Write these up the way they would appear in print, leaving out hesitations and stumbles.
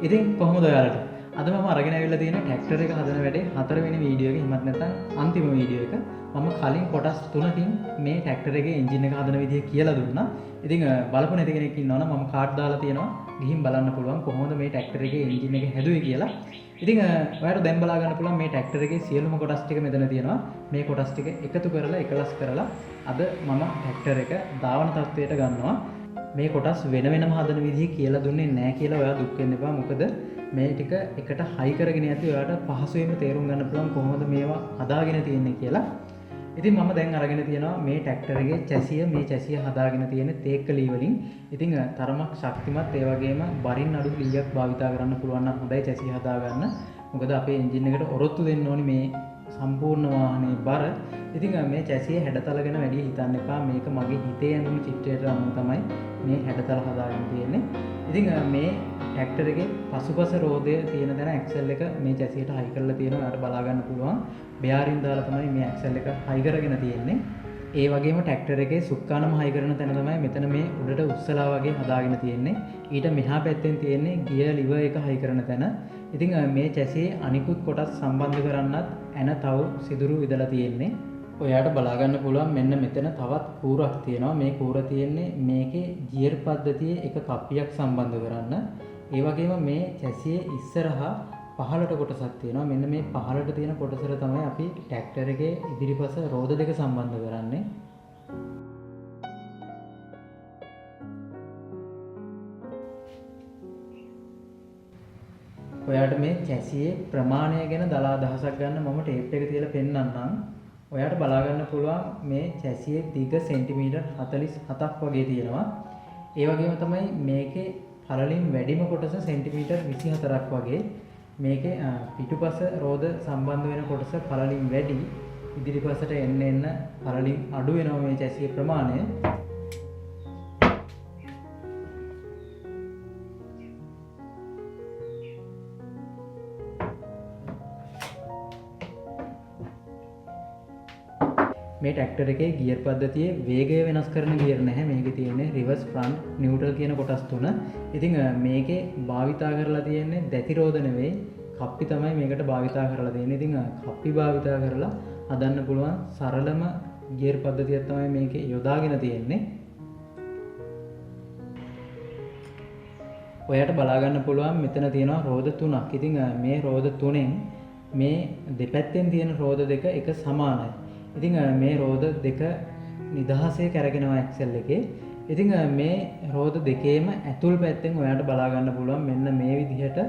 ඉතින් කොහොමද ඔයාලට? අද මම අරගෙන ඇවිල්ලා තියෙන ට්‍රැක්ටර් එක හදන වැඩේ 4 වෙනි වීඩියෝ එක. එහෙමත් නැත්නම් අන්තිම වීඩියෝ එක. මම කලින් කොටස් 3කින් මේ ට්‍රැක්ටර් එකේ එන්ජින් එක හදන විදිය කියලා දුන්නා. ඉතින් බලපු නැති කෙනෙක් ඉන්නවනම් මම කාඩ් දාලා තියෙනවා. ගිහින් බලන්න පුළුවන් කොහොමද මේ ට්‍රැක්ටර් එකේ එන්ජින් එක හැදුවේ කියලා. ඉතින් ඔයාලට දැන් බලා ගන්න පුළුවන් මේ ට්‍රැක්ටර් එකේ සියලුම කොටස් ටික මෙතන තියෙනවා. මේ කොටස් ටික එකතු කරලා එකලස් කරලා අද මම ට්‍රැක්ටර් එක ධාවන තත්ත්වයට ගන්නවා. මේ කොටස් වෙන වෙනම හදන විදිහ කියලා දුන්නේ නැහැ කියලා ඔයා දුක් වෙන්න එපා. මොකද මේ ටික එකට හයි කරගෙන යද්දි ඔයාලට පහසුවෙන්ම තේරුම් ගන්න පුළුවන් කොහොමද මේවා හදාගෙන තියෙන්නේ කියලා. ඉතින් මම දැන් අරගෙන තියෙනවා මේ ට්‍රැක්ටර් එකේ චැසිය. මේ චැසිය හදාගෙන තියෙන තේක්ක ලී වලින්. ඉතින් තරමක් ශක්තිමත් ඒ වගේම බරින් අඩු ලීයක් භාවිතා කරන්න පුළුවන් නම් හොඳයි චැසිය හදාගන්න. මොකද අපේ එන්ජින් එකට ඔරොත්තු දෙන්න ඕනේ මේ සම්පූර්ණ වාහනේ බර. ඉතින් මේ චැසිය හැඩතල ගැන වැඩි හිතන්න එපා. මේක මගේ හිතේ ඇඳුණු චිත්‍රයට අනුව තමයි මේ හැඩතල හදාගෙන තියෙන්නේ. ඉතින් මේ ට්‍රැක්ටර් එකේ පසුපස රෝදය තියෙන තැන ඇක්සල් එක මේ චැසියට හයි කරලා තියෙනවා. ඔයාලට බලා ගන්න පුළුවන්. බෙයාරින් දාලා තමයි මේ ඇක්සල් එක හයි කරගෙන තියෙන්නේ. ඒ වගේම ට්‍රැක්ටර් එකේ සුක්කානම හයි කරන තැන තමයි මෙතන මේ උඩට උස්සලා වගේ හදාගෙන තියෙන්නේ. ඊට මෙහා පැත්තෙන් තියෙන්නේ ගියර් ලිවර් එක හයි කරන තැන. ඉතින් මේ චැසියේ අනිකුත් කොටස් සම්බන්ධ කරන්නත් ඇන තව සිදුරු විදලා තියෙන්නේ. ඔයාට බලා ගන්න පුළුවන් මෙන්න මෙතන තවත් කූරක් තියෙනවා. මේ කූර තියෙන්නේ මේකේ ගියර් පද්ධතියේ එක කප්පියක් සම්බන්ධ කරන්න. ඒ වගේම මේ චැසියේ ඉස්සරහා පහළට කොටසක් තියෙනවා. මෙන්න මේ පහළට තියෙන කොටසට තමයි අපි ට්‍රැක්ටර් එකේ ඉදිරිපස රෝද දෙක සම්බන්ධ කරන්නේ. ඔයාට මේ චැසියේ ප්‍රමාණය ගැන දලා අදහසක් ගන්න මම ටේප් එක තියලා පෙන්නන්නම්. ඔයාට බලා ගන්න පුළුවන් මේ චැසියේ දිග සෙන්ටිමීටර් 47ක් වගේ තියෙනවා. ඒ වගේම තමයි මේකේ පළලින් වැඩිම කොටස සෙන්ටිමීටර් 24ක් වගේ. මේකේ පිටුපස රෝද සම්බන්ධ වෙන කොටස පළලින් වැඩි. ඉදිරිපසට එන්න පළලින් අඩු වෙනවා මේ චැසියේ ප්‍රමාණය. මේ ට්‍රැක්ටර් එකේ ගියර් පද්ධතියේ වේගය වෙනස් කරන ගියර් නැහැ. මේකේ තියෙන්නේ රිවර්ස්, ෆ්‍රන්ට්, නියුට්‍රල් කියන කොටස් තුන. ඉතින් මේකේ භාවිතා කරලා තියෙන්නේ දැති රෝද නෙවෙයි, කප්පි තමයි මේකට භාවිතා කරලා තියෙන්නේ. ඉතින් කප්පි භාවිතා කරලා හදන්න පුළුවන් සරලම ගියර් පද්ධතියක් තමයි මේකේ යොදාගෙන තියෙන්නේ. ඔයාට බලා ගන්න පුළුවන් මෙතන තියෙනවා රෝද තුනක්. ඉතින් මේ රෝද තුනෙන් මේ දෙපැත්තෙන් තියෙන රෝද දෙක එක සමානයි. ඉතින් මේ රෝද දෙක නිදහසේ කැරගෙනවා ඇක්සල් එකේ. ඉතින් මේ රෝද දෙකේම ඇතුල් පැත්තෙන් ඔයාට බලා ගන්න පුළුවන් මෙන්න මේ විදිහට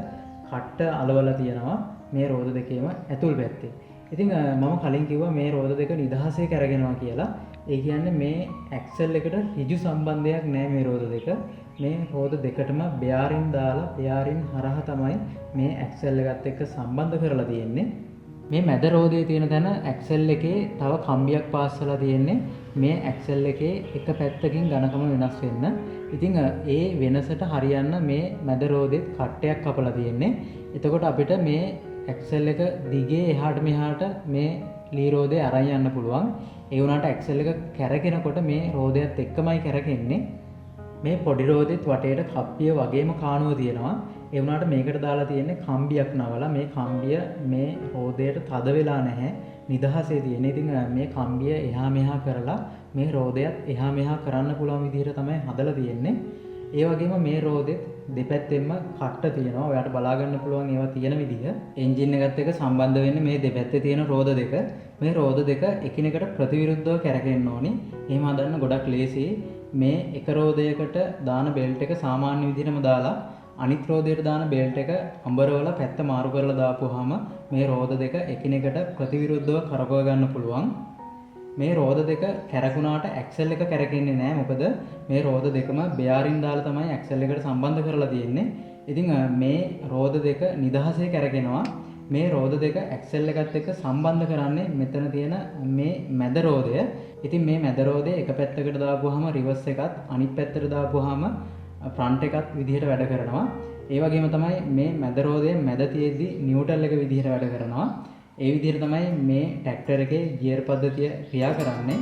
කට්ට අලවලා තියෙනවා මේ රෝද දෙකේම ඇතුල් පැත්තේ. ඉතින් මම කලින් කිව්වා මේ රෝද දෙක නිදහසේ කැරගෙනවා කියලා. ඒ කියන්නේ මේ ඇක්සල් එකට ඍජු සම්බන්ධයක් නැහැ මේ රෝද දෙක. මේ රෝද දෙකටම බෙයාරින් දාලා බෙයාරින් හරහා තමයි මේ ඇක්සල් එකත් එක්ක සම්බන්ධ කරලා තියෙන්නේ. මේ මැද රෝදයේ තියෙන තැන ඇක්සල් එකේ තව කම්බියක් පාස් වෙලා තියෙන්නේ. මේ ඇක්සල් එකේ එක පැත්තකින් ඝනකම වෙනස් වෙන්න. ඉතින් ඒ වෙනසට හරියන්න මේ මැද රෝදෙත් කට්ටයක් කපලා තියෙන්නේ. එතකොට අපිට මේ ඇක්සල් එක දිගේ එහාට මෙහාට මේ ලී රෝදේ අරන් යන්න පුළුවන්. ඒ වුණාට ඇක්සල් එක කැරකෙනකොට මේ රෝදයත් එක්කමයි කැරකෙන්නේ. මේ පොඩි රෝදෙත් වටේට කප්පිය වගේම කාණුව තියෙනවා. ඒ වුණාට මේකට දාලා තියෙන්නේ කම්බියක් නවලා. මේ කම්බිය මේ රෝදයට තද වෙලා නැහැ. නිදහසේ තියෙන. ඉතින් මේ කම්බිය එහා මෙහා කරලා මේ රෝදයත් එහා මෙහා කරන්න පුළුවන් විදිහට තමයි හදලා තියෙන්නේ. ඒ වගේම මේ රෝදෙත් දෙපැත්තෙන්ම කට්ට තියෙනවා. ඔයාලට බලා ගන්න පුළුවන් ඒවා තියෙන විදිහ. එන්ජින් එකත් එක්ක සම්බන්ධ වෙන්නේ මේ දෙපැත්තේ තියෙන රෝද දෙක. මේ රෝද දෙක එකිනෙකට ප්‍රතිවිරුද්ධව කැරකෙන්න ඕනි. එහෙම හදන්න ගොඩක් ලේසියි. මේ එක රෝදයකට දාන බෙල්ට් එක සාමාන්‍ය විදිහටම දාලා අනිත් රෝදයට දාන බෙල්ට් එක අඹරවල පැත්ත මාරු කරලා දාපුවාම මේ රෝද දෙක එකිනෙකට ප්‍රතිවිරුද්ධව කරකව ගන්න පුළුවන්. මේ රෝද දෙක කැරකුණාට ඇක්සල් එක කැරකෙන්නේ නැහැ. මොකද මේ රෝද දෙකම බෙයාරින් දාලා තමයි ඇක්සල් එකට සම්බන්ධ කරලා තියෙන්නේ. ඉතින් මේ රෝද දෙක නිදහසේ කැරකෙනවා. මේ රෝද දෙක ඇක්සල් එකත් එක්ක සම්බන්ධ කරන්නේ මෙතන තියෙන මේ මැද රෝදය. ඉතින් මේ මැද රෝදය එක පැත්තකට දාපුවාම රිවර්ස් එකත් අනිත් පැත්තට දාපුවාම ෆ්‍රන්ට් එකත් විදිහට වැඩ කරනවා. ඒ වගේම තමයි මේ මැද රෝදයේ මැද තියෙද්දි නියුට්‍රල් එක විදිහට වැඩ කරනවා. ඒ විදිහට තමයි මේ ට්‍රැක්ටර් එකේ ගියර් පද්ධතිය ක්‍රියා කරන්නේ.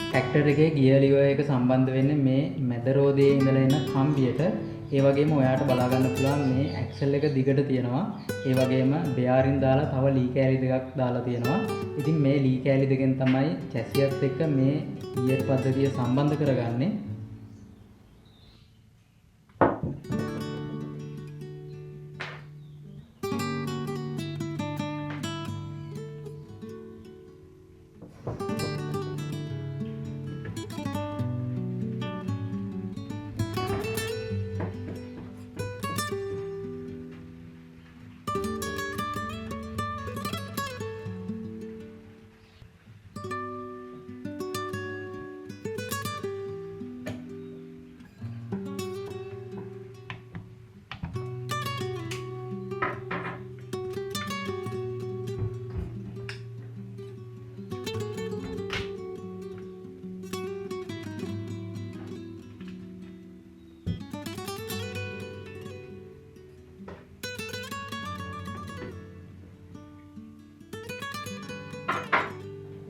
ට්‍රැක්ටර් එකේ ගියර් ලිවර් එක සම්බන්ධ වෙන්නේ මේ මැද රෝදයේ ඉඳලා එන කම්බියට. ඒ වගේම ඔයාට බලා ගන්න පුළුවන් මේ ඇක්සල් එක දිගට තියෙනවා. ඒ වගේම බෙයාරින් දාලා තව ලී කෑලි දෙකක් දාලා තියෙනවා. ඉතින් මේ ලී කෑලි දෙකෙන් තමයි චැසියත් එක්ක මේ ගියර් පද්ධතිය සම්බන්ධ කරගන්නේ.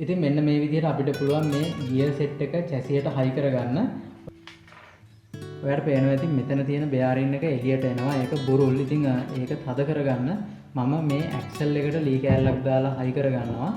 ඉතින් මෙන්න මේ විදිහට අපිට පුළුවන් මේ ගියර් සෙට් එක චැසියට හයි කරගන්න. ඔයාලට පේනවා ඉතින් මෙතන තියෙන බෙයාරින් එක එළියට එනවා. ඒක බුරුල්. ඉතින් ඒක තද කරගන්න මම මේ ඇක්සල් එකට ලී කෑල්ලක් දාලා හයි කරගන්නවා.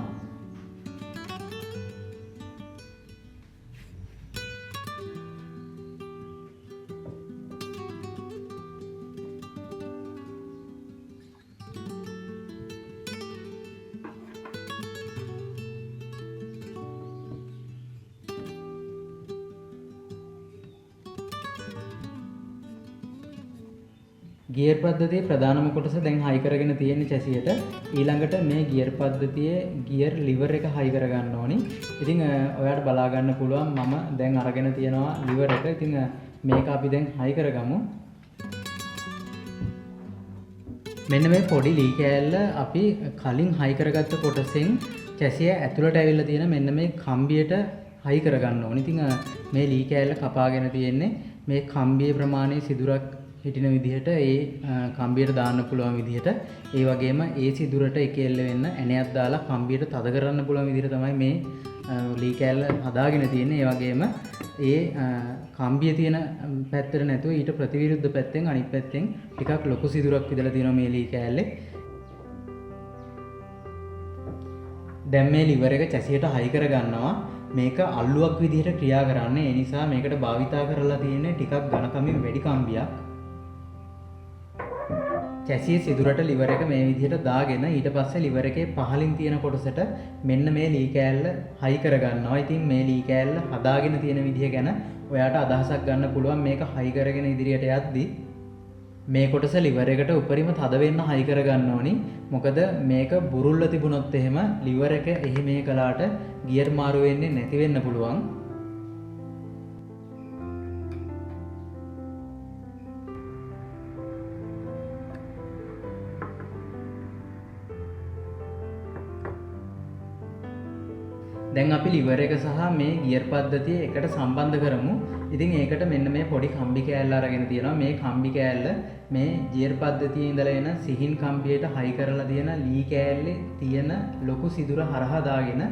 ගියර් පද්ධතියේ ප්‍රධානම කොටස දැන් හයි කරගෙන තියෙන චැසියට. ඊළඟට මේ ගියර් පද්ධතියේ ගියර් ලිවර් එක හයි කරගන්න ඕනි. ඉතින් ඔයාලට බලා ගන්න පුළුවන් මම දැන් අරගෙන තියෙනවා ලිවර් එක. ඉතින් මේක අපි දැන් හයි කරගමු. මෙන්න මේ පොඩි ලී කෑල්ල අපි කලින් හයි කරගත්ත කොටසෙන් චැසිය ඇතුළට ඇවිල්ලා තියෙන මෙන්න මේ කම්බියට හයි කරගන්න ඕනි. ඉතින් මේ ලී කෑල්ල කපාගෙන තියෙන්නේ මේ කම්බියේ ප්‍රමාණය සිදුරක් හිටින විදිහට ඒ කම්බියට දාන්න පුළුවන් විදිහට. ඒ වගේම ඒ සිදුරට එකෙල්ල වෙන්න ඇණයක් දාලා කම්බියට තද කරන්න පුළුවන් විදිහට තමයි මේ ලී කෑල්ල හදාගෙන තියෙන්නේ. ඒ වගේම ඒ කම්බිය තියෙන පැත්තට නැතුව ඊට ප්‍රතිවිරුද්ධ පැත්තෙන් අනිත් පැත්තෙන් ටිකක් ලොකු සිදුරක් විදලා තියෙනවා මේ ලී කෑල්ලේ. දැන් මේ ලිවර් එක චැසියට හයි කර ගන්නවා. මේක අල්ලුවක් විදිහට ක්‍රියා කරන්නේ. ඒ නිසා මේකට භාවිතා කරලා තියෙන්නේ ටිකක් ඝනකමින් වැඩි කම්බියක්. චැසියේ සිදුරට ලිවර් එක මේ විදිහට දාගෙන ඊට පස්සේ ලිවර් එකේ පහලින් තියෙන කොටසට මෙන්න මේ ලී කෑල්ල හයි කර ගන්නවා. ඉතින් මේ ලී කෑල්ල හදාගෙන තියෙන විදිහ ගැන ඔයාට අදහසක් ගන්න පුළුවන්. මේක හයි කරගෙන ඉදිරියට යද්දී මේ කොටස ලිවර් එකට උපරිම තද වෙන්න හයි කර ගන්න ඕනි. මොකද මේක බුරුල්ල තිබුණොත් එහෙම ලිවර් එක එහි මේ කලාට ගියර් මාරු වෙන්නේ නැති වෙන්න පුළුවන්. දැන් අපි ලිවර් එක සහ මේ ගියර් පද්ධතිය එකට සම්බන්ධ කරමු. ඉතින් ඒකට මෙන්න මේ පොඩි කම්බි කෑල්ල අරගෙන තියෙනවා. මේ කම්බි කෑල්ල මේ ගියර් පද්ධතියේ ඉඳලා එන සිහින් කම්බියට හයි කරලා තියෙන ලී කෑල්ලේ තියෙන ලොකු සිදුර හරහා දාගෙන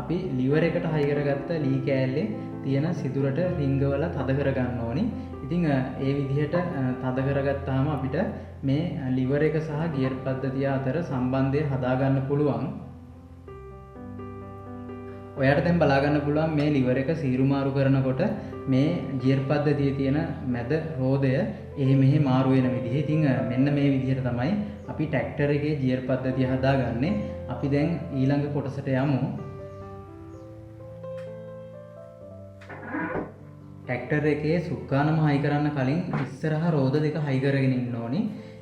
අපි ලිවර් එකට හයි කරගත්ත ලී කෑල්ලේ තියෙන සිදුරට රිංගවල තද කරගන්න ඕනි. ඉතින් ඒ විදිහට තද කරගත්තාම අපිට මේ ලිවර් එක සහ ගියර් පද්ධතිය අතර සම්බන්ධය හදාගන්න පුළුවන්. ඔයාට දැන් බලා ගන්න පුළුවන් මේ ලිවර් එක සීරු මාරු කරනකොට මේ ගියර් පද්ධතියේ තියෙන මැද රෝදය එහෙ මෙහෙ මාරු වෙන විදිහ. ඉතින් මෙන්න මේ විදිහට තමයි අපි ට්‍රැක්ටර් එකේ ගියර් පද්ධතිය හදාගන්නේ. අපි දැන් ඊළඟ කොටසට යමු. ට්‍රැක්ටර් එකේ සුක්කානම හයි කරන්න කලින් ඉස්සරහ රෝද දෙක හයි කරගෙන ඉන්න ඕනි.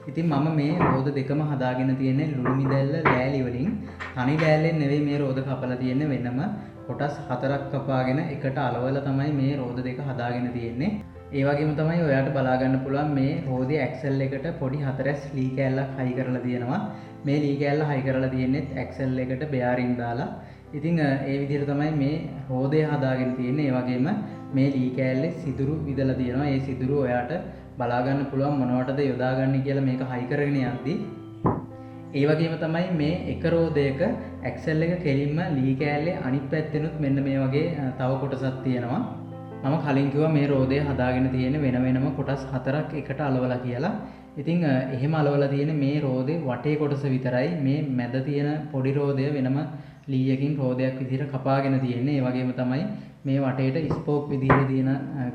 ඉතින් මම මේ රෝද දෙකම හදාගෙන තියෙන්නේ ලුණු මිදැල්ල ලෑලි වලින්. තනි ලෑල්ලෙන් නෙවෙයි මේ රෝද කපලා තියෙන්නේ. වෙනම කොටස් 4ක් කපාගෙන එකට අලවලා තමයි මේ රෝද දෙක හදාගෙන තියෙන්නේ. ඒ වගේම තමයි ඔයාලට බලා ගන්න පුළුවන් මේ රෝදේ ඇක්සල් එකට පොඩි 4S ලී කෑල්ලක් හයි කරලා තියෙනවා. මේ ලී කෑල්ල හයි කරලා තියෙන්නේ ඇක්සල් එකට බෙයාරින් දාලා. ඉතින් ඒ විදිහට තමයි මේ රෝදේ හදාගෙන තියෙන්නේ. ඒ වගේම මේ ලී කෑල්ලේ සිදුරු විදලා තියෙනවා. ඒ සිදුරු ඔයාට බලා ගන්න පුළුවන් මොනවටද යොදාගන්නේ කියලා මේක හයි කරගෙන යද්දී. ඒ වගේම තමයි මේ එක රෝදයක ඇක්සල් එක කෙලින්ම ලී කෑල්ලේ අනිත් පැත්තෙනුත් මෙන්න මේ වගේ තව කොටසක් තියෙනවා. මම කලින් කිව්වා මේ රෝදය හදාගෙන තියෙන වෙන වෙනම කොටස් 4ක් එකට අලවලා කියලා. ඉතින් එහෙම අලවලා තියෙන මේ රෝදේ වටේ කොටස විතරයි. මේ මැද තියෙන පොඩි රෝදය වෙනම ලීයකින් රෝදයක් විදිහට කපාගෙන තියෙන්නේ. ඒ වගේම තමයි මේ වටේට ස්පෝක් විදිහේ තියෙන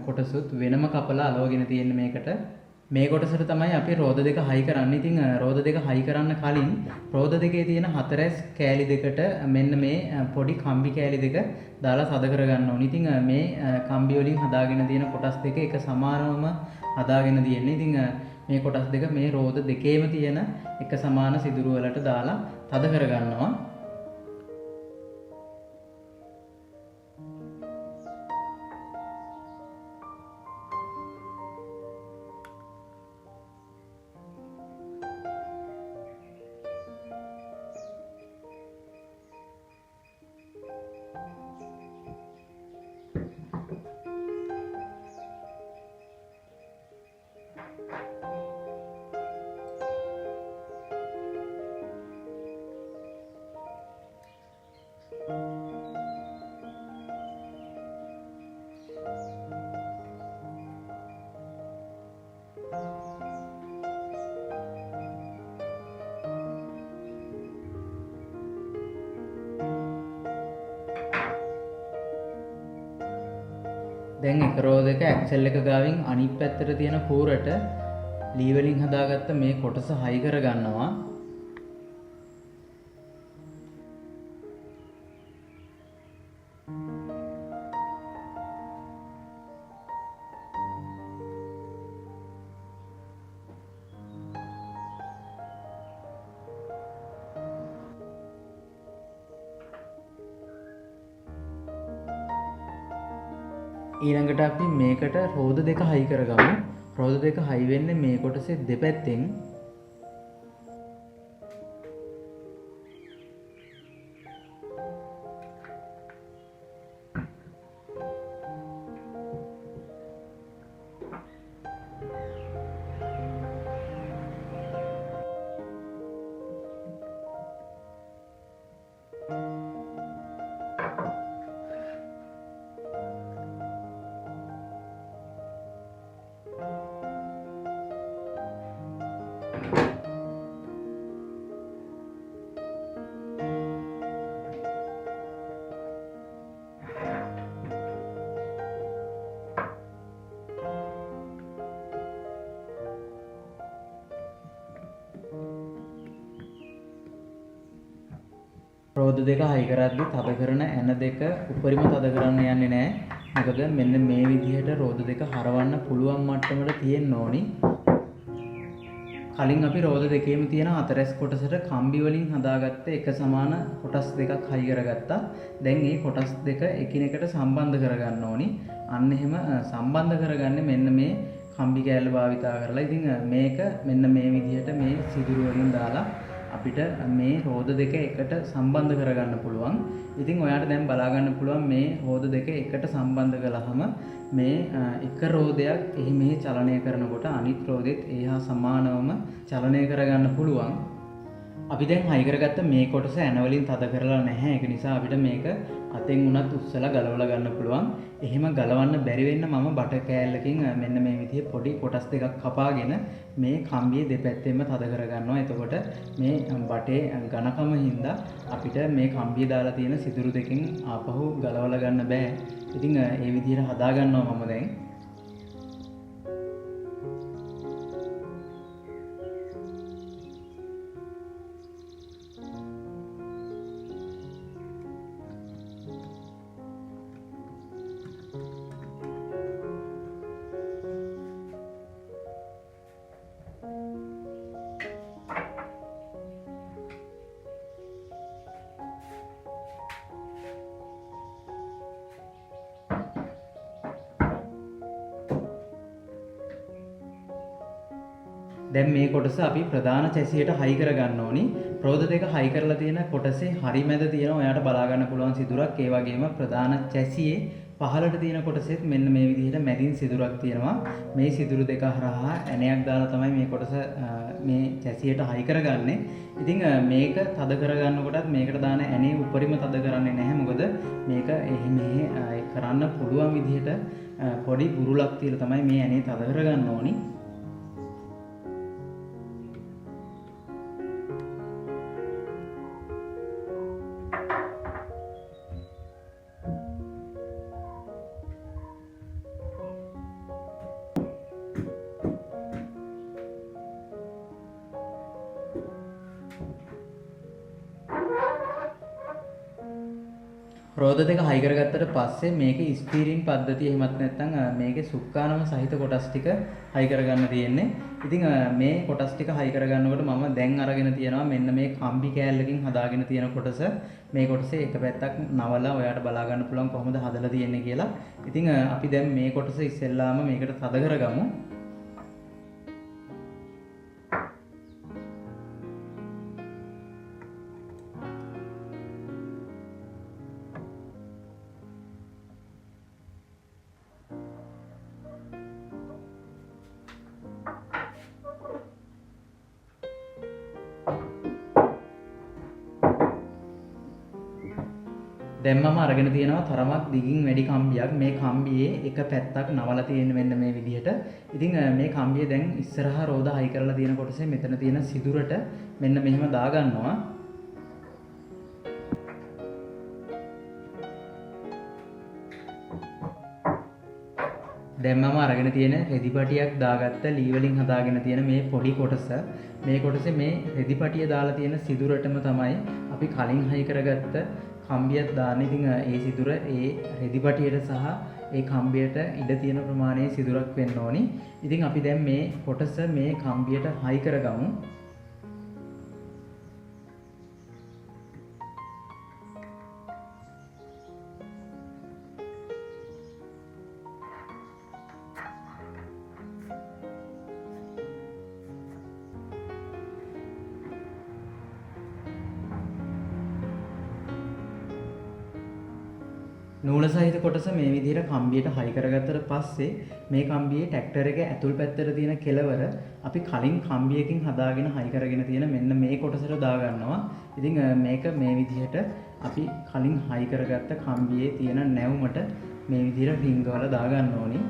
කොටසුත් වෙනම කපලා අලවගෙන තියෙන්නේ මේකට. මේ කොටසට තමයි අපි රෝද දෙක හයි කරන්නේ. ඉතින් රෝද දෙක හයි කරන්න කලින් රෝද දෙකේ තියෙන හතරැස් කෑලි දෙකට මෙන්න මේ පොඩි කම්බි කෑලි දෙක දාලා සද කරගන්න ඕනේ. ඉතින් මේ කම්බි වලින් හදාගෙන තියෙන කොටස් දෙක එක සමානවම හදාගෙන තියෙන්නේ. ඉතින් මේ කොටස් දෙක මේ රෝද දෙකේම තියෙන එක සමාන සිදුරු වලට දාලා තද කරගන්නවා. දැන් එක රෝද එක ඇක්සල් එක ගාවින් අනිත් පැත්තට තියෙන කූරට ලී වලින් හදාගත්ත මේ කොටස හයි කර ගන්නවා. ඊළඟට අපි මේකට රෝද දෙක හයි කරගමු. රෝද දෙක හයි වෙන්නේ මේ කොටසේ දෙපැත්තෙන්. රෝද දෙක හයි කරද්දි තද කරන ඇන දෙක උඩරිම තද කරන්න යන්නේ නැහැ. මොකද මෙන්න මේ විදිහට රෝද දෙක හරවන්න පුළුවන් මට්ටමට තියෙන්න ඕනි. කලින් අපි රෝද දෙකේම තියෙන හතරැස් කොටසට කම්බි වලින් හදාගත්ත එක සමාන කොටස් දෙකක් හයි කරගත්තා. දැන් මේ කොටස් දෙක එකිනෙකට සම්බන්ධ කරගන්න ඕනි. අන්න එහෙම සම්බන්ධ කරගන්නේ මෙන්න මේ කම්බි කෑල්ල භාවිතා කරලා. ඉතින් මේක මෙන්න මේ විදිහට මේ සිදුරු වලින් දාලා අපිට මේ රෝද දෙක එකට සම්බන්ධ කරගන්න පුළුවන්. ඉතින් ඔයාලට දැන් බලා ගන්න පුළුවන් මේ රෝද දෙක එකට සම්බන්ධ කළාම මේ එක රෝදයක් එහි මෙහි චලනය කරනකොට අනිත් රෝදෙත් ඒ හා සමානවම චලනය කරගන්න පුළුවන්. අපි දැන් හයි කරගත්ත මේ කොටස ඇන වලින් තද කරලා නැහැ. ඒක නිසා අපිට මේක අතෙන් උනත් උස්සලා ගලවලා ගන්න පුළුවන්. එහෙම ගලවන්න බැරි වෙන්න මම බට කෑල්ලකින් මෙන්න මේ විදිහේ පොඩි කොටස් දෙකක් කපාගෙන මේ කම්බියේ දෙපැත්තෙම තද කරගන්නවා. එතකොට මේ බටේ ඝනකම හින්දා අපිට මේ කම්බිය දාලා තියෙන සිදුරු දෙකෙන් ආපහු ගලවලා ගන්න බෑ. ඉතින් ඒ විදිහට හදා ගන්නවා මම දැන්. දැන් මේ කොටස අපි ප්‍රධාන චැසියට හයි කරගන්න ඕනි. රෝද දෙක හයි කරලා තියෙන කොටසේ හරි මැද තියෙන ඔයාලට බලා ගන්න පුළුවන් සිදුරක්. ඒ වගේම ප්‍රධාන චැසියේ පහළට තියෙන කොටසෙත් මෙන්න මේ විදිහට මැදින් සිදුරක් තියෙනවා. මේ සිදුරු දෙක හරහා ඇණයක් දාලා තමයි මේ කොටස මේ චැසියට හයි කරගන්නේ. ඉතින් මේක තද කරගන්න කොටත් මේකට දාන ඇණේ උඩරිම තද කරන්නේ නැහැ. මොකද මේක එහි මෙහි කරන්න පුළුවන් විදිහට පොඩි බුරුලක් තියලා තමයි මේ ඇණේ තද කරගන්න ඕනි. රෝද දෙක හයි කරගත්තට පස්සේ මේකේ ස්ටීරින් පද්ධතිය එහෙමත් නැත්නම් මේකේ සුක්කානම සහිත කොටස් ටික හයි කරගන්න තියෙන්නේ. ඉතින් මේ කොටස් ටික හයි කරගන්නකොට මම දැන් අරගෙන තියෙනවා මෙන්න මේ කම්බි කෑල්ලකින් හදාගෙන තියෙන කොටස. මේ කොටසේ එක පැත්තක් නවලා ඔයාට බලා ගන්න පුළුවන් කොහොමද හදලා තියෙන්නේ කියලා. ඉතින් අපි දැන් මේ කොටස ඉස්සෙල්ලාම මේකට තද කරගමු. දැන් මම අරගෙන තියෙනවා තරමක් දිගින් වැඩි කම්බියක්. මේ කම්බියේ එක පැත්තක් නවලා තියෙන මෙන්න මේ විදිහට. ඉතින් මේ කම්බිය දැන් ඉස්සරහා රෝද හයි කරලා තියෙන කොටසේ මෙතන තියෙන සිදුරට මෙන්න මෙහෙම දා ගන්නවා. දැන් මම අරගෙන තියෙන රෙදිපටියක් දාගත්ත ලී වලින් හදාගෙන තියෙන මේ පොඩි කොටස මේ කොටසේ මේ රෙදිපටිය දාලා තියෙන සිදුරටම තමයි අපි කලින් හයි කරගත්ත කම්බියක් දාන්න. ඉතින් ඒ සිදුර ඒ රෙදිපටියට සහ ඒ කම්බියට ඉඩ තියෙන ප්‍රමාණයේ සිදුරක් වෙන්න ඕනි. ඉතින් අපි දැන් මේ කොටස මේ කම්බියට හයි කරගමු. නූල සහිත කොටස මේ විදිහට කම්බියට හයි කරගත්තට පස්සේ මේ කම්බියේ ට්‍රැක්ටර් එකේ ඇතුල් පැත්තට තියෙන කෙලවර අපි කලින් කම්බියකින් හදාගෙන හයි කරගෙන තියෙන මෙන්න මේ කොටසට දා ගන්නවා. ඉතින් මේක මේ විදිහට අපි කලින් හයි කරගත්ත කම්බියේ තියෙන නැවුමට මේ විදිහට රිංගවල දා ගන්න ඕනි.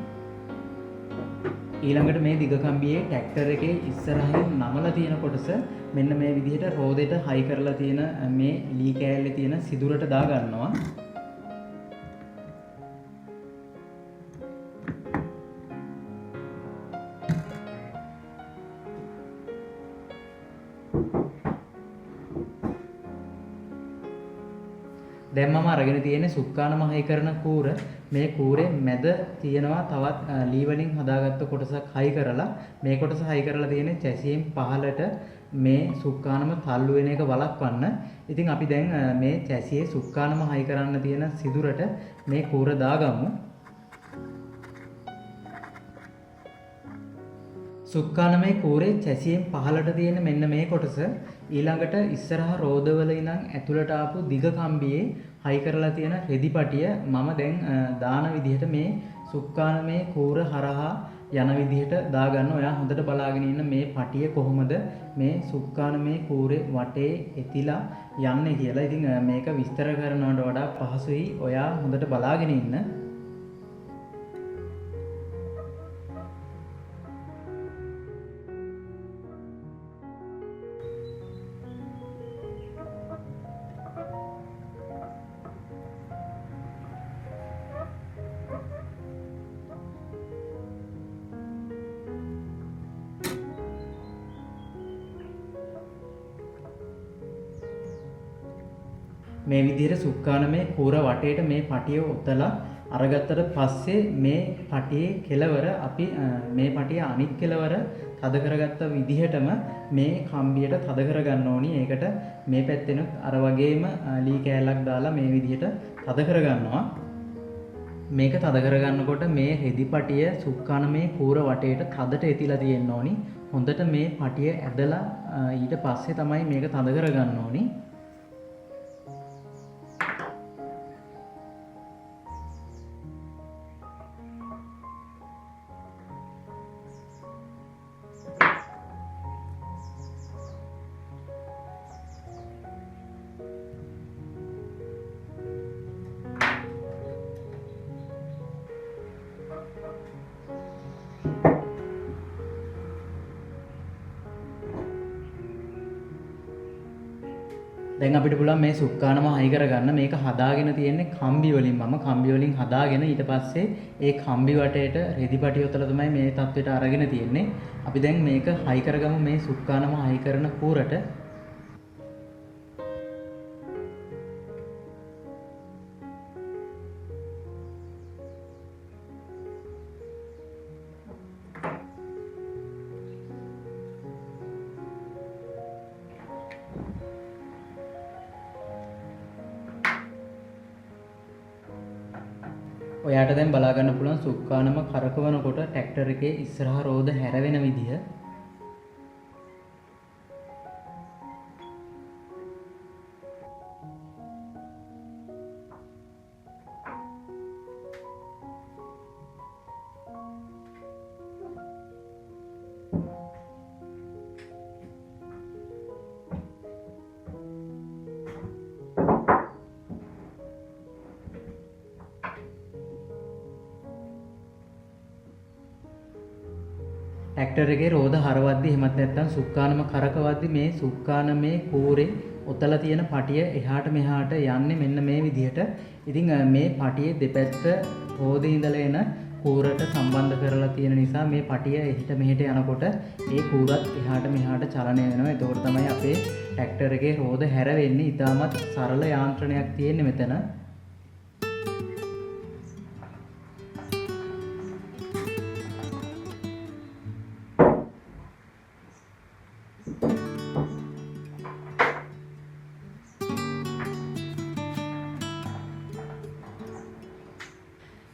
ඊළඟට මේ දිග කම්බියේ ට්‍රැක්ටර් එකේ ඉස්සරහින් නමලා තියෙන කොටස මෙන්න මේ විදිහට රෝදෙට හයි කරලා තියෙන මේ ලී කෑල්ලේ තියෙන සිදුරට දා ගන්නවා. දැන් මම අරගෙන තියෙන්නේ සුක්කානම හයි කරන කූර. මේ කූරේ මැද තියෙනවා තවත් ලී වලින් හදාගත්ත කොටසක් හයි කරලා මේ කොටස හයි කරලා තියෙන්නේ චැසියෙන් පහළට මේ සුක්කානම තල්ලු වෙන එක වළක්වන්න. ඉතින් අපි දැන් මේ චැසියේ සුක්කානම හයි කරන්න තියෙන සිදුරට මේ කූර දාගමු. සුක්කානමේ කූරේ චැසියෙන් පහළට තියෙන මෙන්න මේ කොටස ඊළඟට ඉස්සරහා රෝදවල ඉඳන් ඇතුළට ආපු දිග කම්බියේ හයි කරලා තියෙන රෙදිපටිය මම දැන් දාන විදිහට මේ සුක්කානමේ කූර හරහා යන විදිහට දාගන්න. ඔයා හොඳට බලාගෙන ඉන්න මේ පටිය කොහොමද මේ සුක්කානමේ කූරේ වටේ එතිලා යන්නේ කියලා. ඉතින් මේක විස්තර කරනවට වඩා පහසුයි ඔයා හොඳට බලාගෙන ඉන්න. මේ විදිහට සුක්කානමේ කූර වටේට මේ පටිය ඔතලා අරගත්තට පස්සේ මේ පටියේ කෙලවර අපි මේ පටිය අනිත් කෙලවර තද කරගත්ත විදිහටම මේ කම්බියට තද කරගන්න ඕනි. ඒකට මේ පැත්තෙන් අර වගේම ලී කෑල්ලක් දාලා මේ විදිහට තද කරගන්නවා. මේක තද කරගන්නකොට මේ රෙදිපටිය සුක්කානමේ කූර වටේට තදට එතිලා තියෙන්න ඕනි. හොඳට මේ පටිය ඇදලා ඊට පස්සේ තමයි මේක තද කරගන්න ඕනි. දැන් අපිට පුළුවන් මේ සුක්කානම හයි කරගන්න. මේක හදාගෙන තියෙන්නේ කම්බි වලින්. මම කම්බි වලින් හදාගෙන ඊට පස්සේ ඒ කම්බි වටේට රෙදි පටි යොතලා තමයි මේ තත්ත්වයට අරගෙන තියෙන්නේ. අපි දැන් මේක හයි කරගමු මේ සුක්කානම හයි කරන කූරට. ඔයාට දැන් බලා ගන්න පුළුවන් සුක්කානම කරකවනකොට ට්‍රැක්ටර් එකේ ඉස්සරහා රෝද හැරවෙන විදිය. ට්‍රැක්ටර් එකේ රෝද හරවද්දි එහෙමත් නැත්නම් සුක්කානම කරකවද්දි මේ සුක්කානමේ කූරේ ඔතලා තියෙන පටිය එහාට මෙහාට යන්නේ මෙන්න මේ විදිහට. ඉතින් මේ පටියේ දෙපැත්ත රෝදේ ඉඳලා එන කූරට සම්බන්ධ කරලා තියෙන නිසා මේ පටිය එහිට මෙහෙට යනකොට ඒ කූරත් එහාට මෙහාට චලනය වෙනවා. එතකොට තමයි අපේ ට්‍රැක්ටර් එකේ රෝද හැරවෙන්නේ. ඉතාමත් සරල යාන්ත්‍රණයක් තියෙන්නේ මෙතන.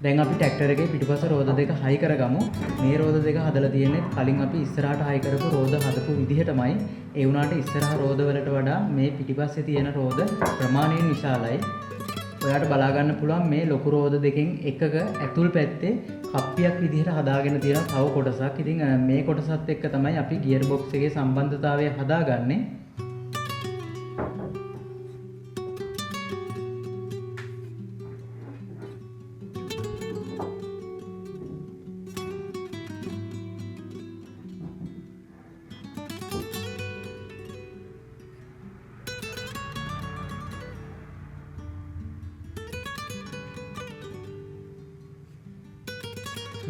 දැන් අපි ට්‍රැක්ටර් එකේ පිටිපස්ස රෝද දෙක හයි කරගමු. මේ රෝද දෙක හදලා තියෙන්නේ කලින් අපි ඉස්සරහට හයි කරපු රෝද හදපු විදිහටමයි. ඒ වුණාට ඉස්සරහ රෝද වලට වඩා මේ පිටිපස්සේ තියෙන රෝද ප්‍රමාණයෙන් විශාලයි. ඔයාලට බලා ගන්න පුළුවන් මේ ලොකු රෝද දෙකෙන් එකක ඇතුල් පැත්තේ කප්පියක් විදිහට හදාගෙන තියෙන තව කොටසක්. ඉතින් මේ කොටසත් එක්ක තමයි අපි ගියර් බොක්ස් එකේ සම්බන්ධතාවය හදාගන්නේ.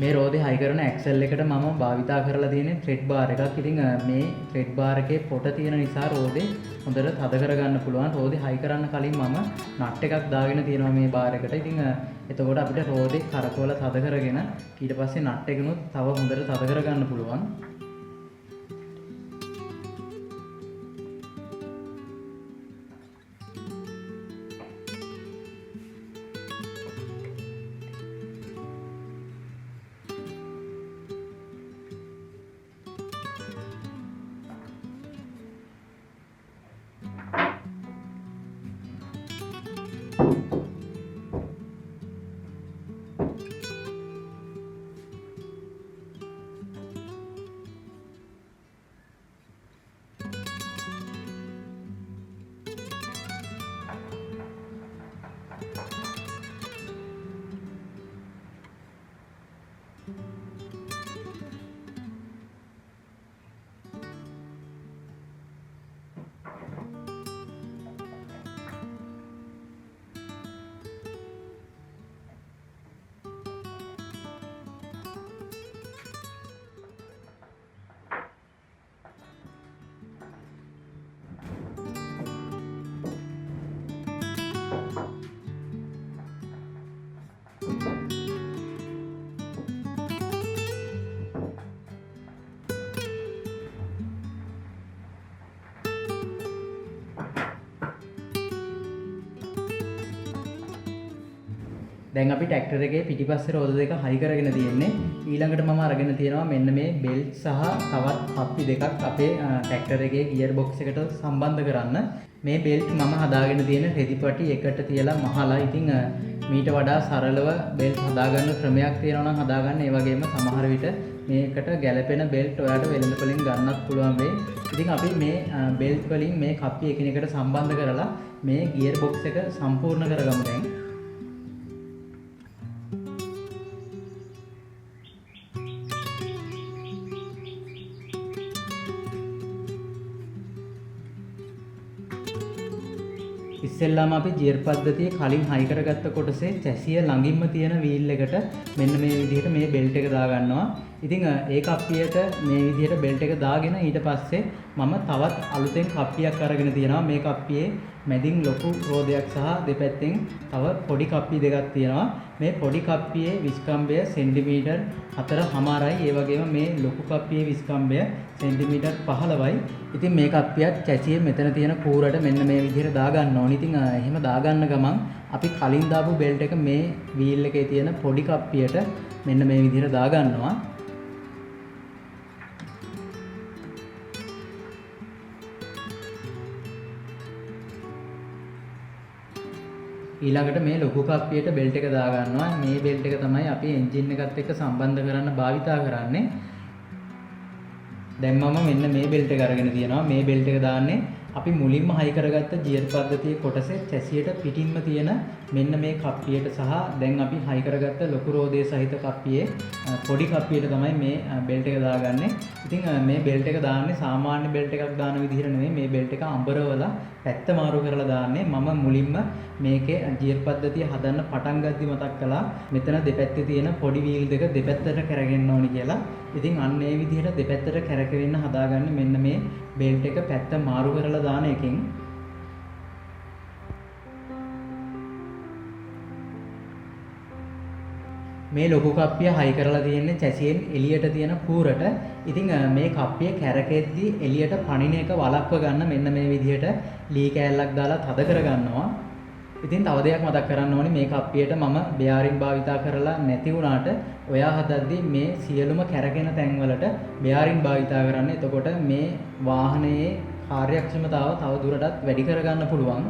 මේ රෝදේ හයි කරන ඇක්සල් එකට මම භාවිතා කරලා තියෙන්නේ ත්‍රෙඩ් බාර් එකක්. ඉතින් මේ ත්‍රෙඩ් බාර් එකේ පොට තියෙන නිසා රෝදේ හොඳට තද කරගන්න පුළුවන්. රෝදේ හයි කරන්න කලින් මම නට් එකක් දාගෙන තියෙනවා මේ බාර් එකට. ඉතින් එතකොට අපිට රෝදේ කරකවල තද කරගෙන ඊට පස්සේ නට් එකනොත් තව හොඳට තද කරගන්න පුළුවන්. දැන් අපි ට්‍රැක්ටර් එකේ පිටිපස්සේ රෝද දෙක හයි කරගෙන තියෙන්නේ. ඊළඟට මම අරගෙන තියෙනවා මෙන්න මේ බෙල්ට් සහ තවත් කප්පි දෙකක් අපේ ට්‍රැක්ටර් එකේ ගියර් බොක්ස් එකට සම්බන්ධ කරන්න. මේ බෙල්ට් මම හදාගෙන තියෙන රෙදිපටි එකට තියලා මහලා. ඉතින් මීට වඩා සරලව බෙල්ට් හදාගන්න ක්‍රමයක් තියෙනවා නම් හදාගන්න. ඒ වගේම සමහර විට මේකට ගැළපෙන බෙල්ට් ඔයාලට වෙළඳපොලින් ගන්නත් පුළුවන් වෙයි. ඉතින් අපි මේ බෙල්ට් වලින් මේ කප්පි එකිනෙකට සම්බන්ධ කරලා මේ ගියර් බොක්ස් එක සම්පූර්ණ කරගමු දැන්. ඉස්සෙල්ලාම අපි ජියර් පද්ධතියේ කලින් හයි කරගත්ත කොටසේ චැසිය ළඟින්ම තියෙන වීල් එකට මෙන්න මේ විදිහට මේ බෙල්ට් එක දාගන්නවා. ඉතින් ඒ කප්පියට මේ විදිහට බෙල්ට් එක දාගෙන ඊට පස්සේ මම තවත් අලුතෙන් කප්පියක් අරගෙන තියෙනවා. මේ කප්පියේ මැදින් ලොකු රෝදයක් සහ දෙපැත්තෙන් තව පොඩි කප්පි දෙකක් තියෙනවා. මේ පොඩි කප්පියේ විස්කම්බය සෙන්ටිමීටර් 4.5යි. ඒ වගේම මේ ලොකු කප්පියේ විස්කම්බය සෙන්ටිමීටර් 15යි. ඉතින් මේ කප්පියත් චැසියේ මෙතන තියෙන කූරට මෙන්න මේ විදිහට දාගන්න ඕනේ. ඉතින් එහෙම දාගන්න ගමන් අපි කලින් දාපු බෙල්ට් එක මේ වීල් එකේ තියෙන පොඩි කප්පියට මෙන්න මේ විදිහට දාගන්නවා. ඊළඟට මේ ලොකු කප්පියට බෙල්ට් එක දාගන්නවා. මේ බෙල්ට් එක තමයි අපි එන්ජින් එකත් එක්ක සම්බන්ධ කරන්න භාවිතා කරන්නේ. දැන් මම මෙන්න මේ බෙල්ට් එක අරගෙන තියෙනවා. මේ බෙල්ට් එක දාන්නේ අපි මුලින්ම හයි කරගත්ත ජියර් පද්ධතියේ කොටසේ චැසියට පිටින්ම තියෙන මෙන්න මේ කප්පියට සහ දැන් අපි හයි කරගත්ත ලොකු රෝදයේ සහිත කප්පියේ පොඩි කප්පියට තමයි මේ බෙල්ට් එක දාගන්නේ. ඉතින් මේ බෙල්ට් එක දාන්නේ සාමාන්‍ය බෙල්ට් එකක් දාන විදිහට නෙවෙයි. මේ බෙල්ට් එක අඹරවලා පැත්ත මාරු කරලා දාන්නේ. මම මුලින්ම මේකේ ජියර් පද්ධතිය හදන්න පටන් ගද්දි මතක් කළා මෙතන දෙපැත්තේ තියෙන පොඩි වීල් දෙක දෙපැත්තට කැරගෙන්න ඕනි කියලා. ඉතින් අන්න ඒ විදිහට දෙපැත්තට කැරකෙන්න හදාගන්නේ මෙන්න මේ බෙල්ට් එක පැත්ත මාරු කරලා දාන එකෙන්. මේ ලොකු කප්පිය හයි කරලා තියෙන්නේ චැසියෙන් එළියට තියෙන කූරට. ඉතින් මේ කප්පිය කැරකෙද්දී එළියට පණින එක වළක්ව ගන්න මෙන්න මේ විදිහට ලී කෑල්ලක් දාලා තද කර ගන්නවා. ඉතින් තව දෙයක් මතක් කරන්න ඕනේ මේ කප්පියට මම බෙයාරින් භාවිතා කරලා නැති වුණාට ඔයා හදද්දී මේ සියලුම කැරකෙන තැන්වලට බෙයාරින් භාවිතා කරන්න. එතකොට මේ වාහනයේ කාර්යක්ෂමතාව තව දුරටත් වැඩි කරගන්න පුළුවන්.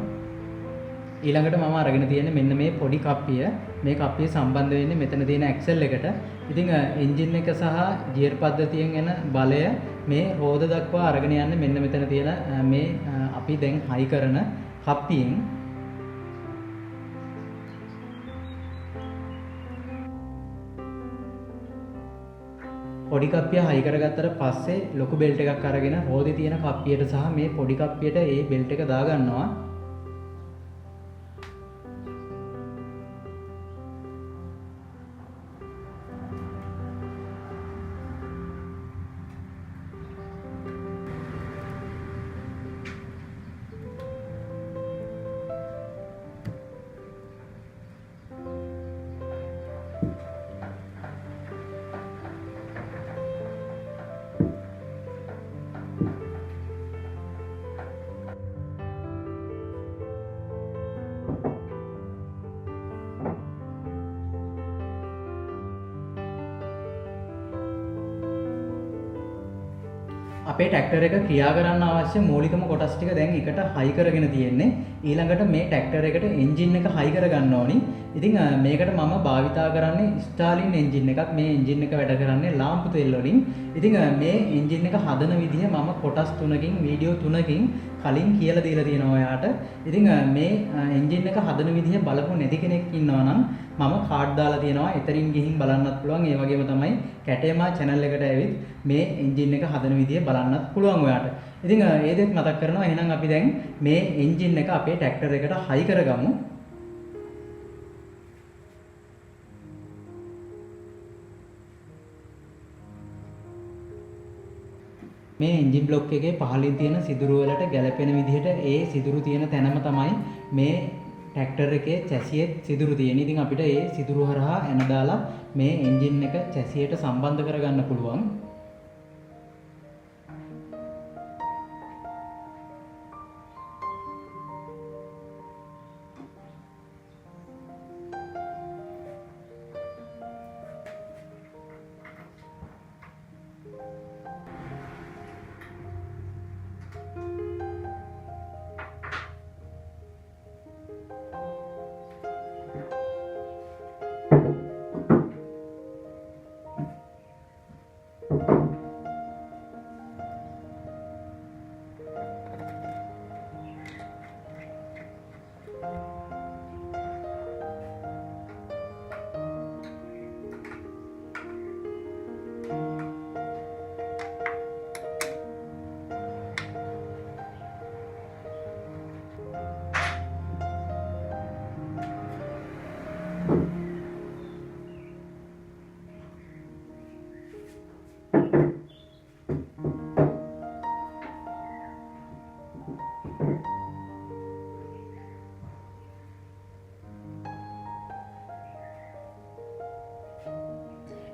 ඊළඟට මම අරගෙන තියෙන්නේ මෙන්න මේ පොඩි කප්පිය. මේ කප්පිය සම්බන්ධ වෙන්නේ මෙතන තියෙන ඇක්සල් එකට. ඉතින් එන්ජින් එක සහ ගියර් පද්ධතියෙන් එන බලය මේ රෝද දක්වා අරගෙන යන්නේ මෙන්න මෙතන තියෙන මේ අපි දැන් හයි කරන කප්පියෙන්. පොඩි කප්පිය හයි කරගත්තට පස්සේ ලොකු බෙල්ට් එකක් අරගෙන රෝදේ තියෙන කප්පියට සහ මේ පොඩි කප්පියට ඒ බෙල්ට් එක දාගන්නවා. අපේ ට්‍රැක්ටර් එක ක්‍රියා කරන්න අවශ්‍ය මූලිකම කොටස් ටික දැන් එකට හයි කරගෙන තියෙන්නේ. ඊළඟට මේ ට්‍රැක්ටර් එකට එන්ජින් එක හයි කරගන්න ඕනි. ඉතින් මේකට මම භාවිතා කරන්නේ ස්ටාලින් එන්ජින් එකක්. මේ එන්ජින් එක වැඩ කරන්නේ ලාම්පු තෙල් වලින්. ඉතින් මේ එන්ජින් එක හදන විදිහ මම කොටස් 3කින් වීඩියෝ 3කින් කලින් කියලා දීලා තියෙනවා ඔයාට. ඉතින් මේ එන්ජින් එක හදන විදිහ බලපු නැති කෙනෙක් ඉන්නවා නම් මම කාඩ් දාලා තියෙනවා. එතනින් ගිහින් බලන්නත් පුළුවන්. ඒ වගේම තමයි කැටේමා channel එකට ඇවිත් මේ එන්ජින් එක හදන විදිහ බලන්නත් පුළුවන් ඔයාට. ඉතින් ඒ දෙත් මතක් කරනවා. එහෙනම් අපි දැන් මේ එන්ජින් එක අපේ ට්‍රැක්ටර් එකට හයි කරගමු. මේ එන්ජින් බ්ලොක් එකේ පහළින් තියෙන සිදුරු වලට ගැලපෙන විදිහට ඒ සිදුරු තියෙන තැනම තමයි මේ ට්‍රැක්ටර් එකේ චැසියේ සිදුරු තියෙන්නේ. ඉතින් අපිට ඒ සිදුරු හරහා එන දාලා මේ එන්ජින් එක චැසියට සම්බන්ධ කරගන්න පුළුවන්.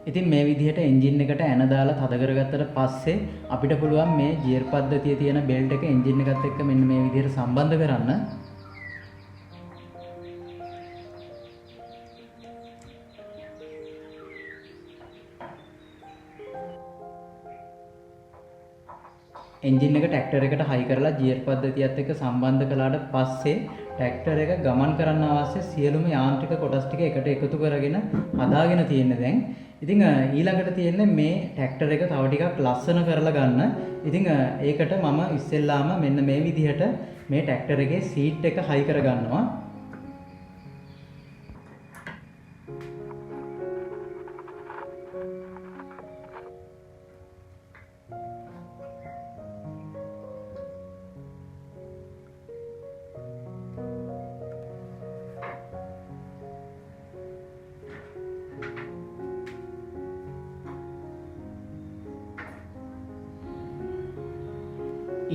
ඉතින් මේ විදිහට එන්ජින් එකට ඇන දාලා තද කරගත්තට පස්සේ අපිට පුළුවන් මේ ගියර් පද්ධතියේ තියෙන බෙල්ට් එක එන්ජින් එකත් එක්ක මෙන්න මේ විදිහට සම්බන්ධ කරන්න. එන්ජින් එක ට්‍රැක්ටර් එකට හයි කරලා ගියර් පද්ධතියත් එක්ක සම්බන්ධ කළාට පස්සේ ට්‍රැක්ටර් එක ගමන් කරන්න අවශ්‍ය සියලුම යාන්ත්‍රික කොටස් ටික එකට එකතු කරගෙන හදාගෙන තියෙන්නේ දැන්. ඉතින් ඊළඟට තියෙන්නේ මේ ට්‍රැක්ටර් එක තව ටිකක් ලස්සන කරලා ගන්න. ඉතින් ඒකට මම ඉස්සෙල්ලාම මෙන්න මේ විදිහට මේ ට්‍රැක්ටර් එකේ සීට් එක හයි කර ගන්නවා.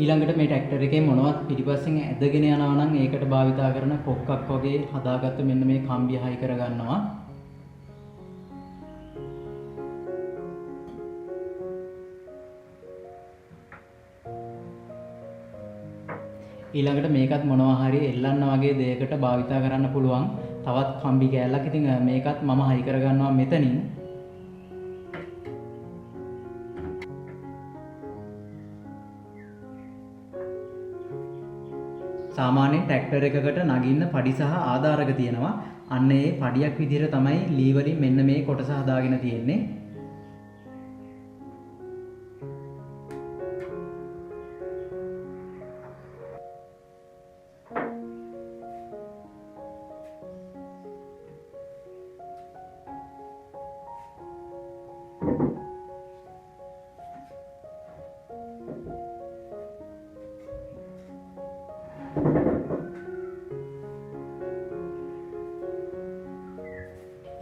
ඊළඟට මේ ට්‍රැක්ටර් එකේ මොනවත් පිටිපස්සෙන් ඇදගෙන යනවා නම් ඒකට භාවිතා කරන කොක්කක් වගේ හදාගත්ත මෙන්න මේ කම්බිය හයි කර ගන්නවා. ඊළඟට මේකත් මොනවා හරි එල්ලන්න වගේ දෙයකට භාවිතා කරන්න පුළුවන් තවත් කම්බි කෑල්ලක්. ඉතින් මේකත් මම හයි කර ගන්නවා මෙතනින්. සාමාන්‍යයෙන් ට්‍රැක්ටර් එකකට නගින්න පඩි සහ ආධාරක තියෙනවා. අන්න ඒ පඩියක් විදිහට තමයි ලී වලින් මෙන්න මේ කොටස හදාගෙන තියෙන්නේ.